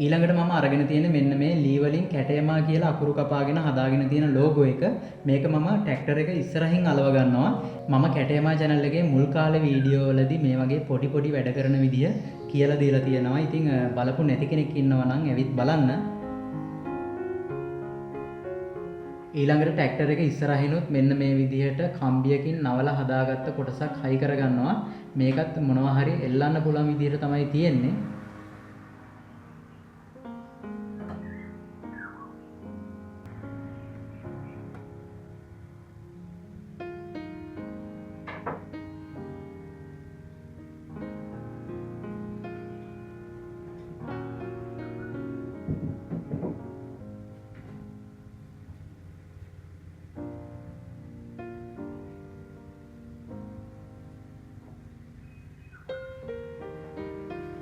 ඊළඟට මම අරගෙන තියෙන්නේ මෙන්න මේ ලී වලින් කැටයමා කියලා අකුරු කපාගෙන හදාගෙන තියෙන ලෝගෝ එක. මේක මම ට්‍රැක්ටර් එක ඉස්සරහින් අලව ගන්නවා. මම කැටයමා channel එකේ මුල් කාලේ වීඩියෝ වලදී මේ වගේ පොඩි පොඩි වැඩ කරන විදිය කියලා දීලා තියෙනවා. ඉතින් බලපු නැති කෙනෙක් ඉන්නවා නම් ඇවිත් බලන්න. ඊළඟට ට්‍රැක්ටර් එක ඉස්සරහිනුත් මෙන්න මේ විදිහට කම්බියකින් නවලා හදාගත්ත කොටසක් හයි කරගන්නවා. මේකත් මොනවා හරි එල්ලන්න පුළුවන් විදිහට තමයි තියෙන්නේ.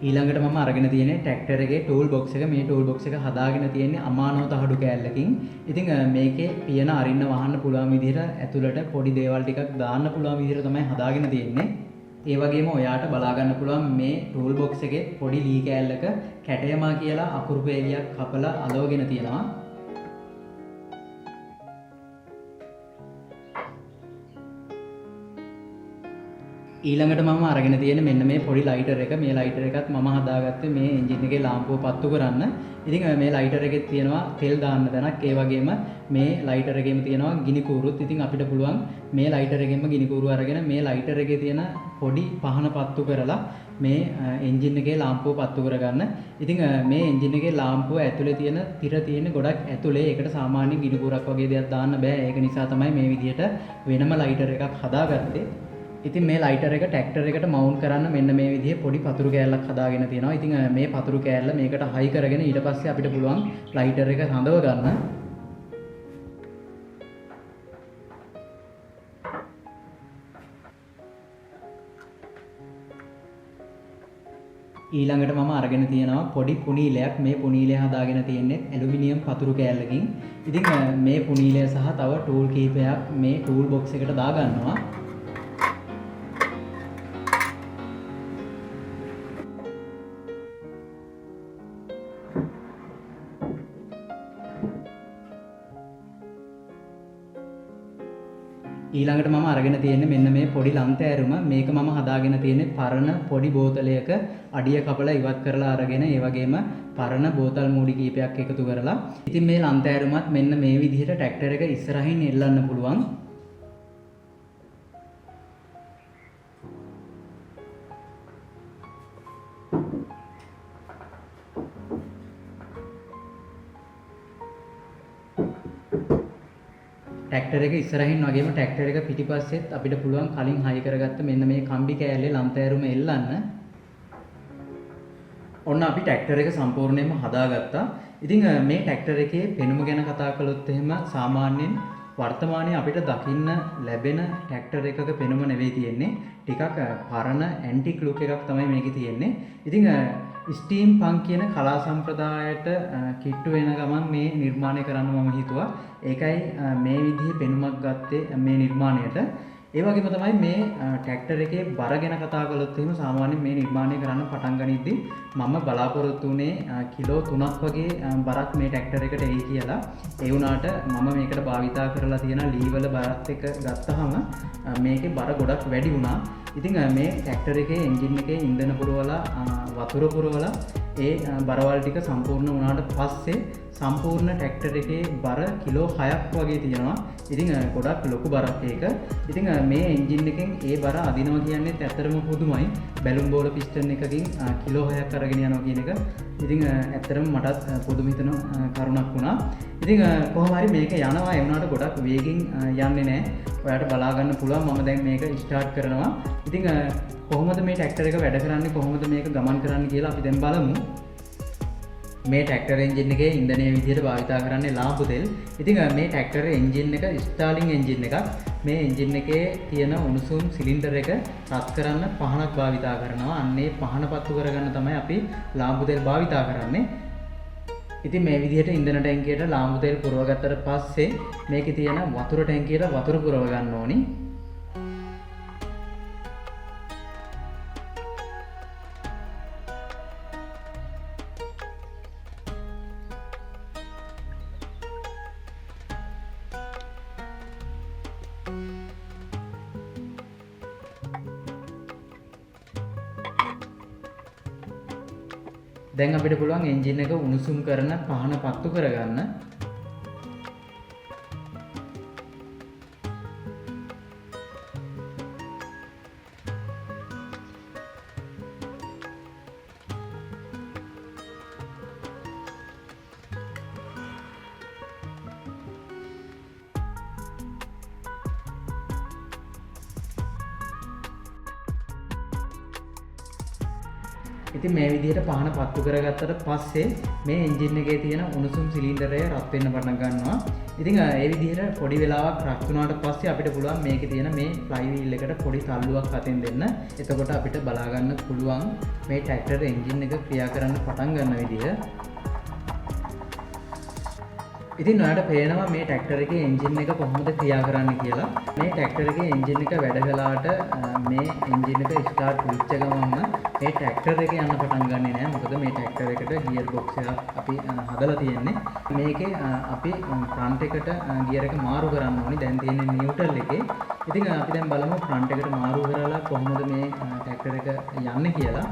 ඊළඟට මම අරගෙන තියෙන්නේ ට්‍රැක්ටර් එකේ ටූල් බොක්ස් එක. මේ ටූල් බොක්ස් එක හදාගෙන තියෙන්නේ අමානෝ තහඩු කෑල්ලකින්. ඉතින් මේකේ පියන අරින්න වහන්න පුළුවන් විදිහට ඇතුළට පොඩි දේවල් ටිකක් දාන්න පුළුවන් විදිහට තමයි හදාගෙන තියෙන්නේ. ඒ වගේම ඔයාට බලා ගන්න පුළුවන් මේ ටූල් බොක්ස් එකේ පොඩි ලී කෑල්ලක කැටයමා කියලා අකුරු පෙළියක් කපලා අලවගෙන තියෙනවා. ඊළඟට මම අරගෙන තියෙන මෙන්න මේ පොඩි ලයිටර් එක. මේ ලයිටර් එකත් මම හදාගත්තේ මේ එන්ජින් එකේ ලාම්පුව පත්තු කරන්න. ඉතින් මේ ලයිටර් එකේ තියෙනවා තෙල් දාන්න තැනක්. ඒ වගේම මේ ලයිටර් එකේම තියෙනවා ගිනි කූරුත්. ඉතින් අපිට පුළුවන් මේ ලයිටර් එකෙන්ම ගිනි කූරු අරගෙන මේ ලයිටර් එකේ තියෙන පොඩි පහන පත්තු කරලා මේ එන්ජින් එකේ ලාම්පුව පත්තු කරගන්න. ඉතින් මේ එන්ජින් එකේ ලාම්පුව ඇතුලේ තියෙන තිර තියෙන ගොඩක් ඇතුලේ. ඒකට සාමාන්‍ය ගිනි කූරක් වගේ දෙයක් දාන්න බෑ. ඒක නිසා තමයි මේ විදිහට වෙනම ලයිටර් එකක් හදාගත්තේ. ඉතින් මේ ලයිටර් එක ට්‍රැක්ටර් එකට මවුන්ට් කරන්න මෙන්න මේ විදිහේ පොඩි පතුරු කෑල්ලක් හදාගෙන තියෙනවා. ඉතින් මේ පතුරු කෑල්ල මේකට හයි කරගෙන ඊට පස්සේ අපිට පුළුවන් ලයිටර් එක හඳව ගන්න. ඊළඟට මම අරගෙන තියෙනවා පොඩි පුනීලයක්. මේ පුනීලය හදාගෙන තියෙන්නේ ඇලුමිනියම් පතුරු කෑල්ලකින්. ඉතින් මේ පුනීලය සහ තව ටූල් කීපයක් මේ ටූල් බොක්ස් එකට දාගන්නවා. ඊළඟට මම අරගෙන තියෙන්නේ මෙන්න මේ පොඩි ලන්තෑරුම. මේක මම හදාගෙන තියෙන්නේ පරණ පොඩි බෝතලයක අඩිය කපලා ඉවත් කරලා අරගෙන ඒ වගේම පරණ බෝතල් මූඩි කීපයක් එකතු කරලා ඉතින් මේ ලන්තෑරුමත් මෙන්න මේ විදිහට ට්‍රැක්ටර් එක ඉස්සරහින් එල්ලන්න පුළුවන්. ට්‍රැක්ටර් එක ඉස්සරහින් වගේම ට්‍රැක්ටර් එක පිටිපස්සෙත් අපිට පුළුවන් කලින් හයි කරගත්ත මෙන්න මේ කම්බි කෑල්ලේ ලන්තෑරුම එල්ලන්න. ඔන්න අපි ට්‍රැක්ටර් එක සම්පූර්ණයෙන්ම හදාගත්තා. ඉතින් මේ ට්‍රැක්ටර් එකේ පෙනුම ගැන කතා කළොත් එහෙම සාමාන්‍යයෙන් වර්තමානයේ අපිට දකින්න ලැබෙන ට්‍රැක්ටර් එකක පෙනුම නෙවෙයි තියෙන්නේ. ටිකක් පරණ ඇන්ටික් ලුක් එකක් තමයි මේකේ තියෙන්නේ. ඉතින් ස්ටීම් පංක් කියන කලා සම්ප්‍රදායට කිට්ටු වෙන ගමන් මේ නිර්මාණය කරන්න මම හිතුවා. ඒකයි මේ විදිහේ පෙනුමක් ගත්තේ මේ නිර්මාණයට. ඒ වගේම තමයි මේ ට්‍රැක්ටර් එකේ බර ගැන කතා කළොත් එහෙම සාමාන්‍යයෙන් මේ නිර්මාණය කරන්න පටන් ගනිද්දි මම බලාපොරොත්තු වුණේ කිලෝ 3ක් වගේ බරක් මේ ට්‍රැක්ටර් එකට එයි කියලා. ඒ වුණාට මම මේකට භාවිතා කරලා තියෙන ලී වල බරත් එක්ක ගත්තාම මේකේ බර ගොඩක් වැඩි වුණා. ඉතින් මේ ට්‍රැක්ටර් එකේ එන්ජින් එකේ ඉන්ධන පුරවලා වතුර පුරවලා ඒ බරවල් ටික සම්පූර්ණ වුණාට පස්සේ සම්පූර්ණ ට්‍රැක්ටර් එකේ බර කිලෝ 6ක් වගේ තියෙනවා. ඉතින් ගොඩක් ලොකු බරක් ඒක. ඉතින් මේ එන්ජින් එකෙන් ඒ බර අදිනවා කියන්නේ ඇත්තටම පුදුමයි. බැලුම් බෝල පිස්ටන් එකකින් කිලෝ 6ක් අරගෙන යනවා කියන එක. ඉතින් ඇත්තටම මටත් පුදුම හිතන කරුණක් වුණා. ඉතින් කොහොම හරි මේක යනවා ඒ වුණාට ගොඩක් වේගෙන් යන්නේ නැහැ. ඔයාලට බලා ගන්න පුළුවන් මම දැන් මේක ස්ටාර්ට් කරනවා. ඉතින් කොහොමද මේ ට්‍රැක්ටර් එක වැඩ කරන්නේ කොහොමද මේක ගමන් කරන්නේ කියලා අපි දැන් බලමු. මේ ට්‍රැක්ටර් එන්ජින් එකේ ඉන්ධනයේ විදිහට භාවිතා කරන්නේ ලාම්පු තෙල්. ඉතින් මේ ට්‍රැක්ටර් එන්ජින් එක ස්ටාර්ලින් එන්ජින් එකක්. මේ එන්ජින් එකේ තියෙන උණුසුම් සිලින්ඩර් එක රත් කරන්න පහනක් භාවිතා කරනවා. අන්නේ පහන පත්තු කරගන්න තමයි අපි ලාම්පු තෙල් භාවිතා කරන්නේ. ඉතින් මේ විදිහට ඉන්ධන ටැංකියට ලාම්පු තෙල් පුරව ගත්තට පස්සේ මේකේ තියෙන වතුර ටැංකියට වතුර පුරව ගන්න ඕනි. දැන් අපිට පුළුවන් එන්ජින් එක උණුසුම් කරන පහන පත්තු කරගන්න. ඉතින් මේ විදිහට පහන පත්තු කරගත්තට පස්සේ මේ එන්ජින් එකේ තියෙන උණුසුම් සිලින්ඩරය රත් වෙන්න පටන් ගන්නවා. ඉතින් ඒ විදිහට පොඩි වෙලාවක් රත් වුණාට පස්සේ අපිට පුළුවන් මේකේ තියෙන මේ ෆ්ලයි වීල් එකට පොඩි තල්ලුවක් අතින් දෙන්න. එතකොට අපිට බලා ගන්න පුළුවන් මේ ට්‍රැක්ටර් එන්ජින් එක ක්‍රියා කරන්න පටන් ගන්න විදිහ. ඉතින් ඔයාලට පේනවා මේ ට්‍රැක්ටර් එකේ එන්ජින් එක කොහොමද ක්‍රියා කරන්නේ කියලා. මේ ට්‍රැක්ටර් එකේ එන්ජින් එක වැඩ කළාට මේ එන්ජින් එක ස්ටාර්ට් වෙච්ච ගමන්ම මේ ට්‍රැක්ටර් එක යන්න පටන් ගන්නේ නැහැ. මොකද මේ ට්‍රැක්ටර් එකට ගියර් බොක්ස් එකක් අපි හදලා තියෙන්නේ. මේකේ අපි ෆ්‍රන්ට් එකට ගියර් එක මාරු කරන්න ඕනි. දැන් තියෙන්නේ නියුට්‍රල් එකේ. ඉතින් අපි දැන් බලමු ෆ්‍රන්ට් එකට මාරු කරලා කොහොමද මේ ට්‍රැක්ටර් එක යන්නේ කියලා.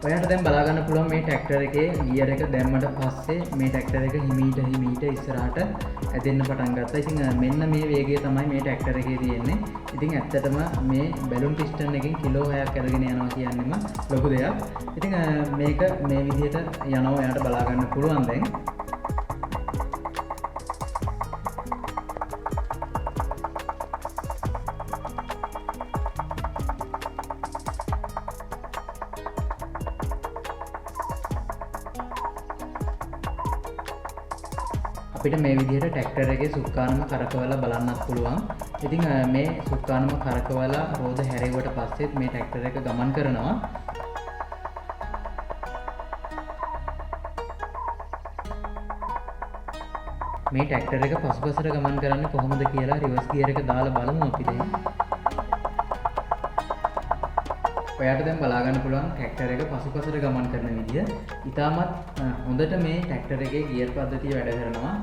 ඔයාලට දැන් බලා ගන්න පුළුවන් මේ ට්‍රැක්ටර් එකේ ගියර් එක දැම්මට පස්සේ මේ ට්‍රැක්ටර් එක හිමීට ඉස්සරහට ඇදෙන්න පටන් ගත්තා. ඉතින් මෙන්න මේ වේගය තමයි මේ ට්‍රැක්ටර් එකේ තියෙන්නේ. ඉතින් ඇත්තටම මේ බැලුන් පිස්ටන් එකෙන් කිලෝ 6ක් අරගෙන යනවා කියන්නේම ලොකු දෙයක්. ඉතින් මේක මේ විදිහට යනවා ඔයාලට බලා ගන්න පුළුවන් දැන්. අපිට මේ විදිහට ට්‍රැක්ටර් එකේ සුක්කානම කරකවලා බලන්නත් පුළුවන්. ඉතින් මේ සුක්කානම කරකවලා රෝද හැරෙව්වට පස්සෙත් මේ ට්‍රැක්ටර් එක ගමන් කරනවා. මේ ට්‍රැක්ටර් එක පසුපසට ගමන් කරන්නේ කොහොමද කියලා රිවර්ස් ගියර් එක දාලා බලමු අපි දැන්. ඔයාට දැන් බලා ගන්න පුළුවන් ට්‍රැක්ටර් එක පසුපසට ගමන් කරන විදිය. ඉතාමත් හොඳට මේ ට්‍රැක්ටර් එකේ ගියර් පද්ධතිය වැඩ කරනවා.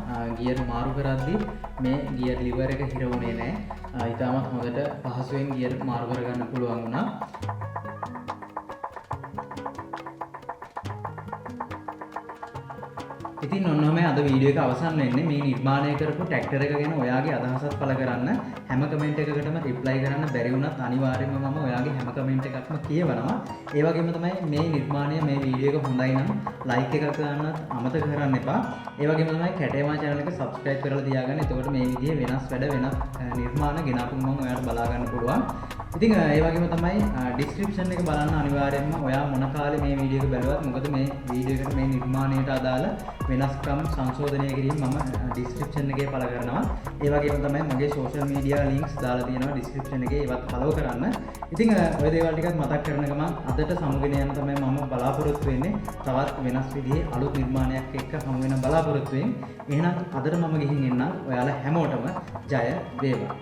ගියර් මාරු කරද්දී මේ ගියර් ලිවර් එක හිර වුණේ නැහැ. ඉතාමත් හොඳට පහසුවෙන් ගියර් මාරු කරගන්න පුළුවන් වුණා. ඉතින් ඔන්නෝම අද වීඩියෝ එක අවසන් වෙන්නේ. මේ නිර්මාණය කරපු ට්‍රැක්ටර් එක ගැන ඔයාගේ අදහසත් පළ කරන්න. හැම කමෙන්ට් එකකටම රිප්ලයි කරන්න බැරි වුණත් අනිවාර්යයෙන්ම මම ඔයාගේ හැම කමෙන්ට් එකක්ම කියවනවා. ඒ වගේම තමයි මේ නිර්මාණය මේ වීඩියෝ එක හොඳයි නම් ලයික් එකක් ගන්නත් අමතක කරන්න එපා. ඒ වගේම තමයි කැටේමා channel එක subscribe කරලා තියාගන්න. එතකොට මේ විදිහේ වෙනස් වැඩ වෙනස් නිර්මාණ ගෙනාපු මම ඔයාලට බලා ගන්න පුළුවන්. ඉතින් ඒ වගේම තමයි description එක බලන්න අනිවාර්යයෙන්ම ඔයා මොන කාලේ මේ වීඩියෝ එක බැලුවත් මොකද මේ වීඩියෝ එකට මේ නිර්මාණයට අදාළ වෙනස්කම් සංශෝධනය කිරීම මම description එකේ පළ කරනවා. ඒ වගේම තමයි මගේ social media links දාලා තියෙනවා description එකේ. ඒවත් follow කරන්න. ඉතින් ඔය දේවල් ටිකත් මතක් කරන ගමන් අදට සමුගෙන යන තමයි මම බලාපොරොත්තු වෙන්නේ. තවත් වෙනස් විදිහේ අලුත් නිර්මාණයක් එක්ක හමු වෙන බලාපොරොත්තු වෙමින් එහෙනම් අදට මම ගිහින් එන්නම්. ඔයාලා හැමෝටම ජය වේවා.